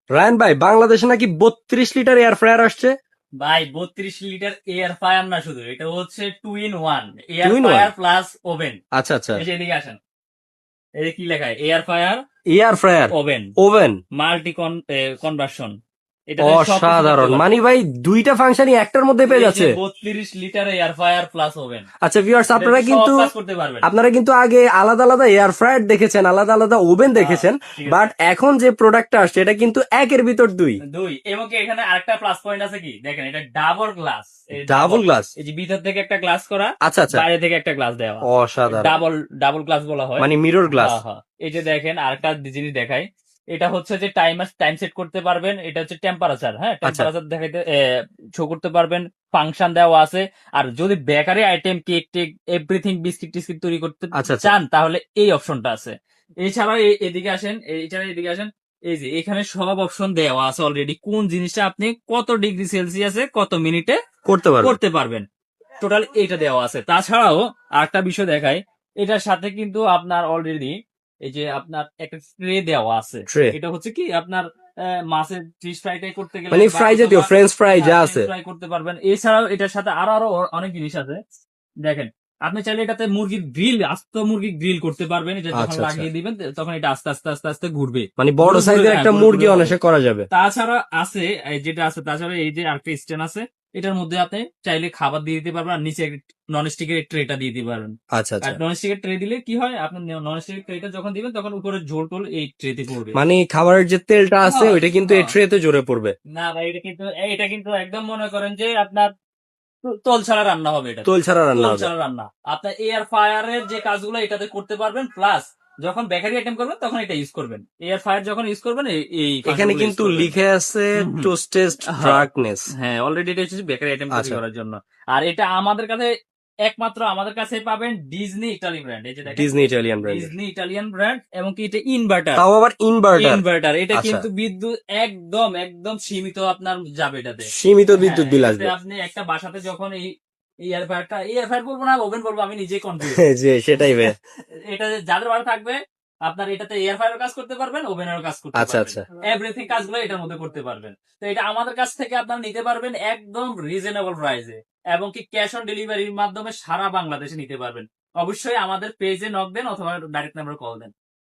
রায়ন ভাই, বাংলাদেশে নাকি 32 লিটার এয়ার ফ্রায়ার আসছে। ভাই 32 লিটার এয়ার ফায়ার না, শুধু এটা হচ্ছে 2 in 1 air 2 in 1? Fire plus oven. আচ্ছা আচ্ছা। এই যে এদিকে আসেন, এই যে কি লেখা, air fire air fryer, oven oven. Multi conversion, এটাতে সবকিছু করতে অসাধারণ, পারবেন। মানে ভাই দুইটা ফাংশনই একটার মধ্যে পেয়ে এই যে যাচ্ছে। 32 litre air fire plus oven, আচ্ছা ভিউয়ার্স, আপনারা সব কিন্তু কাজ করতে পারবেন। আগে আলাদা আলাদা এয়ার ফ্রায়ার দেখেছেন, আলাদা আলাদা ওভেন দেখেছেন, ঠিক আছে। বাট এখন যে প্রোডাক্টটা আসছে এটা কিন্তু একের ভিতর দুই। দুই, এবং কি এখানে আরেকটা প্লাস পয়েন্ট আছে, কি দেখেন, এটা ডাবল গ্লাস। Double glass. এই যে ভিতর থেকে একটা গ্লাস করা, আচ্ছা আচ্ছা, বাইরে থেকে একটা গ্লাস দেওয়া, অসাধারণ। ডাবল ডাবল গ্লাস বলা হয়, মানে মিরর গ্লাস। হ্যাঁ হ্যাঁ। এই যে দেখেন আরেকটা জিনিস দেখাই, এটা হচ্ছে যে টাইম সেট করতে পারবেন, এটা হচ্ছে টেম্পারেচার, হ্যাঁ আচ্ছা টেম্পারেচার দেখাইতে শো করতে পারবেন, ফাংশন দেওয়া আছে। আর যদি bakery item, cake take everything, biscuit টিস্কিট তৈরি করতে আচ্ছা আচ্ছা। চান, তাহলে এই অপশনটা আছে। এছাড়াও এদিকে আসেন, এছাড়া এদিকে আসেন, এই যে এখানে সব অপশন দেওয়া আছে অলরেডি, কোন জিনিসটা আপনি কত ডিগ্রি সেলসিয়াসে কত মিনিটে করতে পারবেন। করতে পারবেন, টোটাল এইটা দেওয়া আছে। তাছাড়াও আরেকটা বিষয় দেখাই, এটার সাথে কিন্তু আপনার অলরেডি এই যে আপনার একটা ট্রে দেওয়া আছে। ট্রে, এটা হচ্ছে কি আপনার মাছের ফিশ ফ্রাইটাই করতে গেলে, মানে ফ্রাই জাতীয়, ফ্রেঞ্চ ফ্রাই যা আছে। ফ্রাই করতে পারবেন। এছাড়াও এটার সাথে আরো আরো অনেক জিনিস আছে। দেখেন, আপনি চাইলে এটাতে মুরগির গ্রিল, আস্ত মুরগি গ্রিল করতে পারবেন। এটা যখন আচ্ছা আচ্ছা, লাগিয়ে দিবেন তখন এটা আস্তে আস্তে আস্তে আস্তে ঘুরবে, মানে বড় ঘুরে ঘুরে, সাইজের হ্যাঁ, একটা ঘুরে মুরগি ঘুরে হবে। অনায়াসে করা যাবে। তাছাড়া আছে যেটা আছে, তাছাড়া এই যে আরেকটা স্ট্যান্ড আছে, এটার মধ্যে আপনি চাইলে খাবার দিয়ে দিতে পারবেন, আর নিচে নন স্টিকের ট্রেটা দিয়ে দিতে পারবেন। আচ্ছা আর আচ্ছা, নন স্টিকের ট্রে দিলে কি হয়, আপনার নন স্টিকের ট্রেটা যখন দিবেন তখন উপরে ঝোল টোল এই ট্রেতে পড়বে। মানে খাবারের যে তেলটা আছে হ্যাঁ, ওইটা কিন্তু এই হ্যাঁ। ট্রেতে জোরে পড়বে। না ভাই, এটা কিন্তু একদম মনে করেন যে আপনার তোল ছাড়া রান্না হবে, এটা তোল ছাড়া রান্না তোল হবে। ছাড়া রান্না। আপনার এয়ার ফায়ারের যে কাজগুলো এটাতে করতে পারবেন, প্লাস যখন বেকারি আইটেম করবেন তখন এটা ইউজ করবেন, এয়ার ফায়ার যখন ইউজ করবেন এই এখানে ফাংশনগুলো ইউজ কিন্তু করবেন। লিখে আছে হুম, হুম। টোস্টেড হ্যাঁ, ডার্কনেস। হ্যাঁ, অলরেডি এটা হচ্ছে বেকারি আইটেম তৈরি আচ্ছা, করার জন্য। আর এটা আমাদের কাছে, একমাত্র আমাদের কাছে পাবেন ডিজনি ইটালি ব্র্যান্ড। এই যে দেখেন, ডিজনি ইটালিয়ান ব্র্যান্ডের, ডিজনি ইটালিয়ান ব্র্যান্ড, এবং কি এটা ইনভার্টার। তাও আবার ইনভার্টার। ইনভার্টার, এটা আচ্ছা, কিন্তু বিদ্যুৎ একদম একদম সীমিত আপনার যাবে এটাতে। সীমিত বিদ্যুৎ হ্যাঁ, বিল এটাতে আসবে। আপনি একটা বাসাতে যখন এই এয়ার ফায়ার বলবো না, ওভেন বলবো, আমি নিজেই কনফিউজ। যে সেটাই ভাই। এটা যাদের বাড়ি থাকবে, আপনার এটাতে এয়ার ফায়ারও কাজ করতে পারবেন, ওভেনেরও কাজ করতে আচ্ছা পারবেন, আচ্ছা, এভরিথিং কাজগুলো এটার মধ্যে করতে পারবেন। তো এটা আমাদের কাছ থেকে আপনারা নিতে পারবেন একদম রিজনেবল প্রাইসে, এবং কি ক্যাশ অন ডেলিভারির মাধ্যমে সারা বাংলাদেশে নিতে পারবেন। অবশ্যই আমাদের পেজে নক দেন অথবা ডাইরেক্ট নাম্বারে কল দেন।